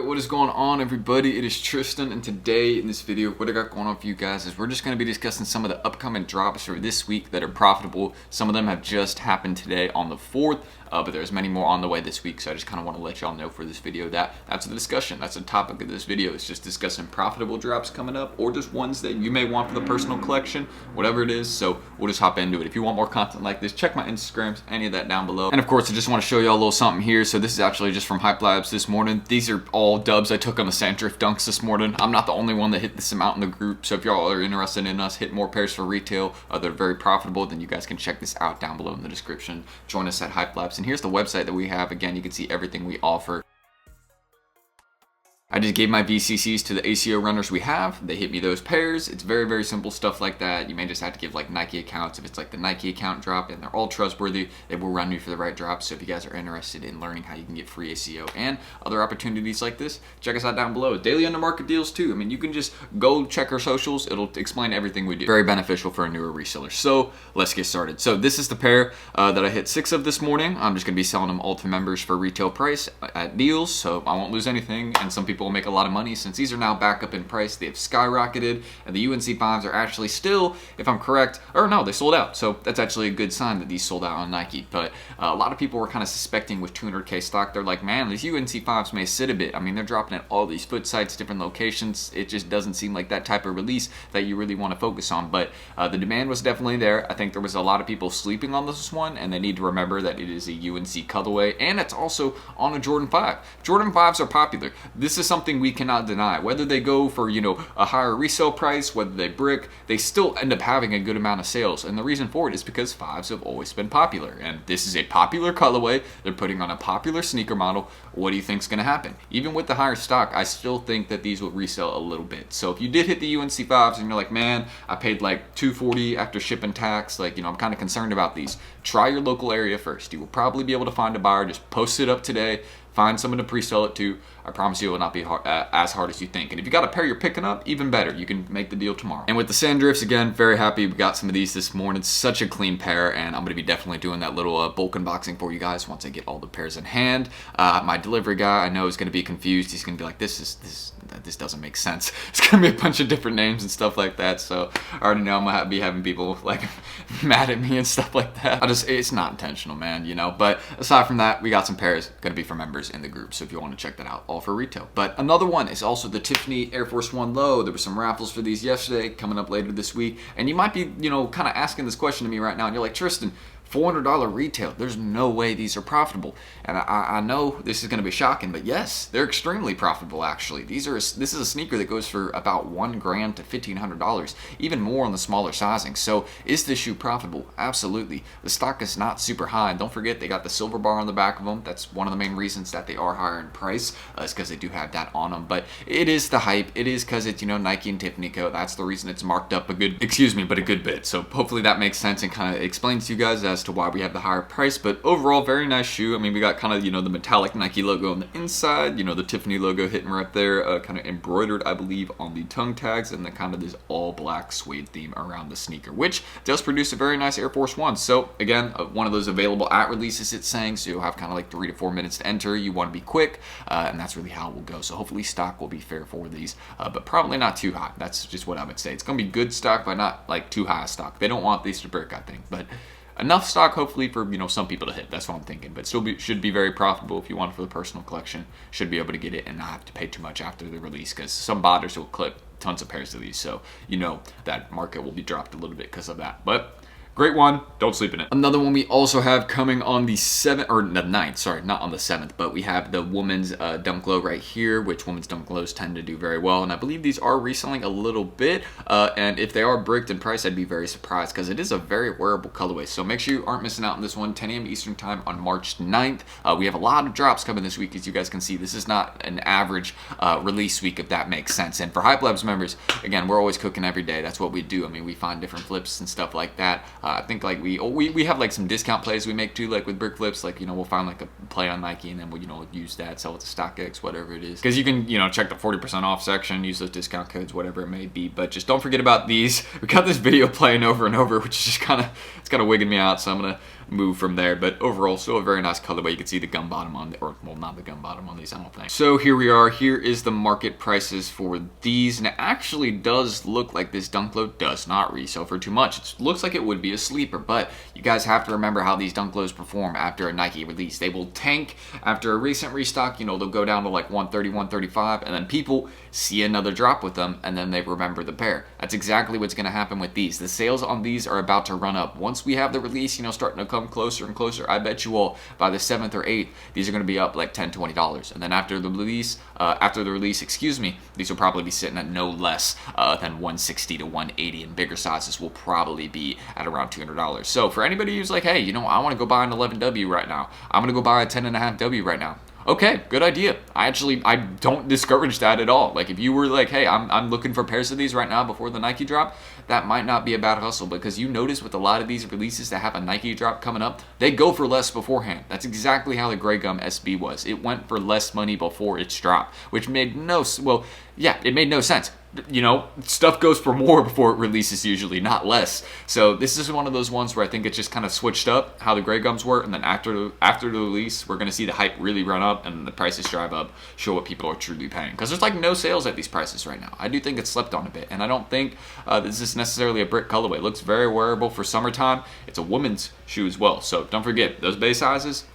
What is going on, everybody? It is Tristan, and today in this video, what I got going on for you guys is we're just going to be discussing some of the upcoming drops for this week that are profitable. Some of them have just happened today on the 4th, but there's many more on the way this week, so I just kind of want to let y'all know for this video that that's the discussion. That's the topic of this video. It's just discussing profitable drops coming up, or just ones that you may want for the personal collection, whatever it is. So we'll just hop into it. If you want more content like this, check my Instagrams, any of that down below. And of course, I just want to show y'all a little something here. So this is actually just from Hype Labs this morning. These are all dubs I took on the Sandrift dunks this morning. I'm not the only one that hit this amount in the group, so if y'all are interested in us hitting more pairs for retail that are very profitable, then you guys can check this out down below in the description. Join us at Hype Labs, and here's the website that we have. Again, you can see everything we offer. I just gave my VCCs to the ACO runners we have. They hit me those pairs. It's very, very simple stuff like that. You may just have to give like Nike accounts. If it's like the Nike account drop and they're all trustworthy, they will run you for the right drop. So if you guys are interested in learning how you can get free ACO and other opportunities like this, check us out down below. Daily under market deals too. I mean, you can just go check our socials. It'll explain everything we do. Very beneficial for a newer reseller. So let's get started. So this is the pair that I hit 6 of this morning. I'm just going to be selling them all to members for retail price at deals. So I won't lose anything. And some people will make a lot of money since these are now back up in price. They have skyrocketed, and the UNC 5s are actually still, if I'm correct, or no, they sold out. So that's actually a good sign that these sold out on Nike. But a lot of people were kind of suspecting with 200K stock. They're like, man, these UNC 5s may sit a bit. I mean, they're dropping at all these foot sites, different locations. It just doesn't seem like that type of release that you really want to focus on. But the demand was definitely there. I think there was a lot of people sleeping on this one, and they need to remember that it is a UNC colorway, and it's also on a Jordan 5. Jordan 5s are popular. This is something we cannot deny. Whether they go for, a higher resale price, whether they brick, they still end up having a good amount of sales. And the reason for it is because 5s have always been popular. And this is a popular colorway. They're putting on a popular sneaker model. What do you think is going to happen? Even with the higher stock, I still think that these will resell a little bit. So if you did hit the UNC 5s and you're like, man, I paid like $240 after shipping tax, I'm kind of concerned about these. Try your local area first. You will probably be able to find a buyer. Just post it up today. Find someone to pre-sell it to. I promise you it will not be as hard as you think. And if you got a pair you're picking up, even better. You can make the deal tomorrow. And with the Sandrifts, again, very happy we got some of these this morning. Such a clean pair, and I'm going to be definitely doing that little bulk unboxing for you guys once I get all the pairs in hand. My delivery guy, I know, is going to be confused. He's going to be like, this doesn't make sense. It's going to be a bunch of different names and stuff like that. So I already know I'm going to be having people like mad at me and stuff like that. It's not intentional, man, But aside from that, we got some pairs going to be for members in the group. So if you want to check that out, all for retail. But another one is also the Tiffany Air Force One Low. There were some raffles for these yesterday, coming up later this week. And you might be, kind of asking this question to me right now. And you're like, Tristan, $400 retail. There's no way these are profitable. And I know this is going to be shocking, but yes, they're extremely profitable actually. This is a sneaker that goes for about $1,000 to $1,500, even more on the smaller sizing. So is this shoe profitable? Absolutely. The stock is not super high. And don't forget, they got the silver bar on the back of them. That's one of the main reasons that they are higher in price, is because they do have that on them. But it is the hype. It is because it's, Nike and Tiffany Co. That's the reason it's marked up a good bit. So hopefully that makes sense and kind of explains to you guys as to why we have the higher price. But overall, very nice shoe. I mean, we got kind of, the metallic Nike logo on the inside, the Tiffany logo hitting right there, kind of embroidered, I believe, on the tongue tags, and then kind of this all black suede theme around the sneaker, which does produce a very nice Air Force One. So again, one of those available at releases, it's saying, so you'll have kind of like 3 to 4 minutes to enter. You want to be quick, and that's really how it will go. So hopefully stock will be fair for these, but probably not too high. That's just what I would say. It's going to be good stock, but not like too high stock. They don't want these to break, I think, but enough stock hopefully for some people to hit. That's what I'm thinking. But still should be very profitable if you want it for the personal collection. Should be able to get it and not have to pay too much after the release, because some botters will clip tons of pairs of these. So that market will be dropped a little bit because of that. But great one. Don't sleep in it. Another one we also have coming on the 7th, or the 9th, sorry, not on the 7th, but we have the women's dunk low right here, which women's dunk lows tend to do very well. And I believe these are reselling a little bit. And if they are bricked in price, I'd be very surprised, because it is a very wearable colorway. So make sure you aren't missing out on this one. 10 a.m. Eastern time on March 9th. We have a lot of drops coming this week, as you guys can see. This is not an average release week, if that makes sense. And for Hype Labs members, again, we're always cooking every day. That's what we do. I mean, we find different flips and stuff like that. I think like we have like some discount plays we make too, like with brick flips. Like we'll find like a play on Nike, and then we'll use that, sell it to StockX, whatever it is. Because you can check the 40% off section, use those discount codes, whatever it may be. But just don't forget about these. We got this video playing over and over, which is just kind of wigging me out. So I'm gonna move from there. But overall, still a very nice colorway. You can see the gum bottom on, or well, not the gum bottom on these, I don't think. So here we are. Here is the market prices for these, and it actually does look like this Dunk Low does not resell for too much. It looks like it would be a sleeper, but you guys have to remember how these Dunk Lows perform after a Nike release. They will tank after a recent restock. You know, they'll go down to like 130, 135, and then people see another drop with them, and then they remember the pair. That's exactly what's going to happen with these. The sales on these are about to run up. Once we have the release, you know, starting to come closer and closer, I bet you all by the 7th or 8th, these are going to be up like $10, $20. And then after the release, these will probably be sitting at no less than 160 to 180, and bigger sizes will probably be at around $200. So for anybody who's like, hey, you know, I want to go buy an 11W right now, I'm going to go buy a 10.5W right now. Okay, good idea. I don't discourage that at all. Like if you were like, hey, I'm looking for pairs of these right now before the Nike drop, that might not be a bad hustle, because you notice with a lot of these releases that have a Nike drop coming up, they go for less beforehand. That's exactly how the Grey Gum SB was. It went for less money before its drop, which made no sense. You know, stuff goes for more before it releases usually, not less. So this is one of those ones where I think it just kind of switched up how the Grey Gums were, and then after the release, we're going to see the hype really run up and the prices drive up, show what people are truly paying. Because there's like no sales at these prices right now. I do think it's slept on a bit, and I don't think this is necessarily a brick colorway. It looks very wearable for summertime. It's a woman's shoe as well, so don't forget, those base sizes,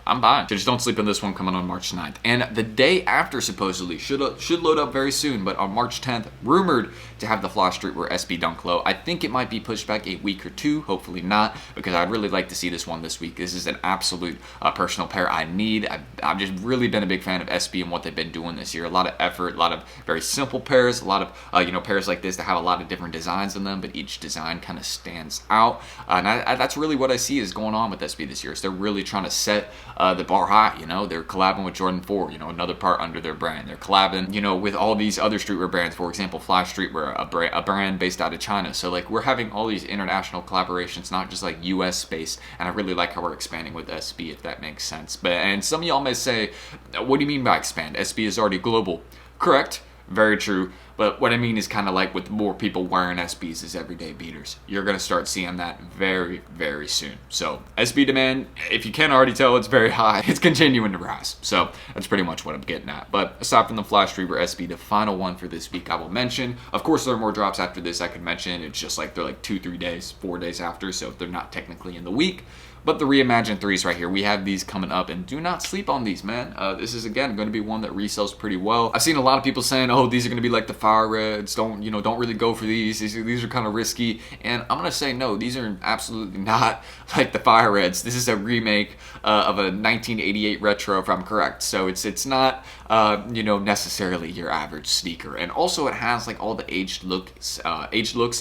I'm buying. So just don't sleep on this one coming on March 9th. And the day after, supposedly, should load up very soon, but on March 10th, rumored to have the Flash Streetwear SB Dunk Low. I think it might be pushed back a week or two, hopefully not, because I'd really like to see this one this week. This is an absolute personal pair I need. I've just really been a big fan of SB and what they've been doing this year. A lot of effort, a lot of very simple pairs, a lot of pairs like this that have a lot of different designs in them, but each design kind of stands out. And that's really what I see is going on with SB this year. So they're really trying to set the bar high. You know, they're collabing with Jordan 4, you know, another part under their brand. They're collabing, you know, with all these other streetwear brands. For example, Flash Streetwear, a brand based out of China. So like we're having all these international collaborations, not just like US based. And I really like how we're expanding with SB, if that makes sense. And some of y'all may say, what do you mean by expand? SB is already global. Correct. Very true. But what I mean is kind of like with more people wearing SBs as everyday beaters. You're going to start seeing that very, very soon. So SB demand, if you can't already tell, it's very high. It's continuing to rise. So that's pretty much what I'm getting at. But aside from the Flash Streetwear SB, the final one for this week I will mention. Of course, there are more drops after this I could mention. It's just like they're like 2-3 days, 4 days after. So they're not technically in the week. But the reimagined 3s right here, we have these coming up, and do not sleep on these, man. This is, again, going to be one that resells pretty well. I've seen a lot of people saying, oh, these are going to be like the Fire Reds. Don't really go for these. These are kind of risky. And I'm going to say, no, these are absolutely not like the Fire Reds. This is a remake of a 1988 retro, if I'm correct. So it's not, necessarily your average sneaker. And also it has like all the aged looks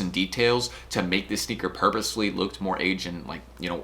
and details to make this sneaker purposefully look more aged and like,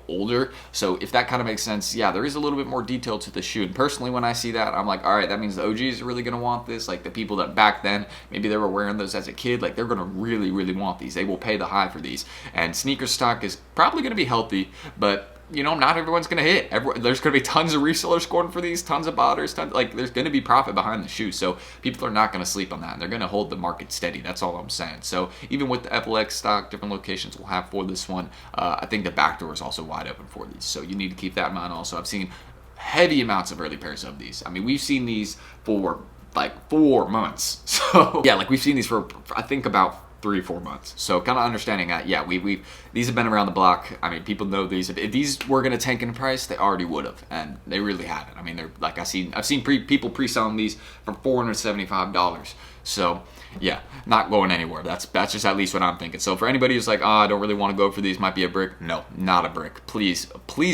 older. So if that kind of makes sense, yeah, there is a little bit more detail to the shoe. And personally, when I see that, I'm like, all right, that means the OGs are really going to want this. Like the people that back then, maybe they were wearing those as a kid, like they're going to really, really want these. They will pay the high for these. And sneaker stock is probably going to be healthy, but not everyone's going to hit. There's going to be tons of resellers scoring for these, tons of botters, there's going to be profit behind the shoe. So people are not going to sleep on that, and they're going to hold the market steady. That's all I'm saying. So even with the FLX stock, different locations will have for this one, I think the back door is also wide open for these. So you need to keep that in mind also. I've seen heavy amounts of early pairs of these. I mean, we've seen these for like 4 months. So yeah, like we've seen these for, I think, about 3-4 months. So kind of understanding that, yeah, these have been around the block. I mean, people know these. If these were going to tank in price, they already would have, and they really haven't. I mean, they're like I've seen people pre-selling these for $475. So yeah, not going anywhere. That's just at least what I'm thinking. So for anybody who's like, I don't really want to go for these, might be a brick. No, not a brick. Please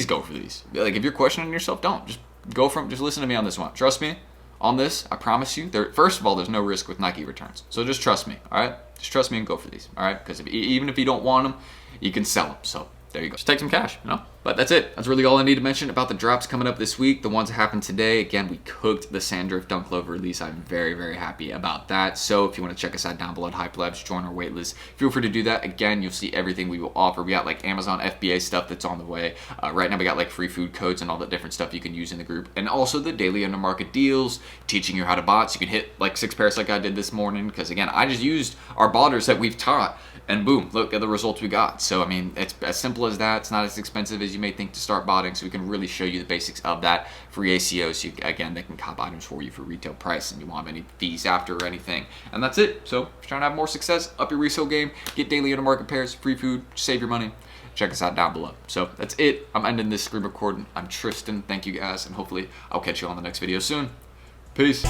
go for these. Like if you're questioning yourself, don't. Just listen to me on this one. Trust me on this. I promise you. First of all, there's no risk with Nike returns. So just trust me. All right. Just trust me and go for these, all right? Because even if you don't want them, you can sell them. So there you go. Just take some cash, But that's it. That's really all I need to mention about the drops coming up this week. The ones that happened today. Again, we cooked the Sandrift Dunk Low release. I'm very, very happy about that. So if you want to check us out down below at Hype Labs, join our waitlist, feel free to do that. Again, you'll see everything we will offer. We got like Amazon FBA stuff that's on the way. Right now we got like free food codes and all that different stuff you can use in the group. And also the daily under market deals, teaching you how to bot. So you can hit like 6 pairs like I did this morning. Because again, I just used our botters that we've taught. And boom, look at the results we got. So, I mean, it's as simple as that. It's not as expensive as as you may think to start botting, so we can really show you the basics of that. Free ACO, so again, they can cop items for you for retail price, and you won't have any fees after or anything. And that's it. So if you're trying to have more success, up your resale game, get daily intermarket pairs, free food, save your money, check us out down below. So that's it. I'm ending this screen recording. I'm Tristan. Thank you guys, and hopefully I'll catch you on the next video soon. Peace.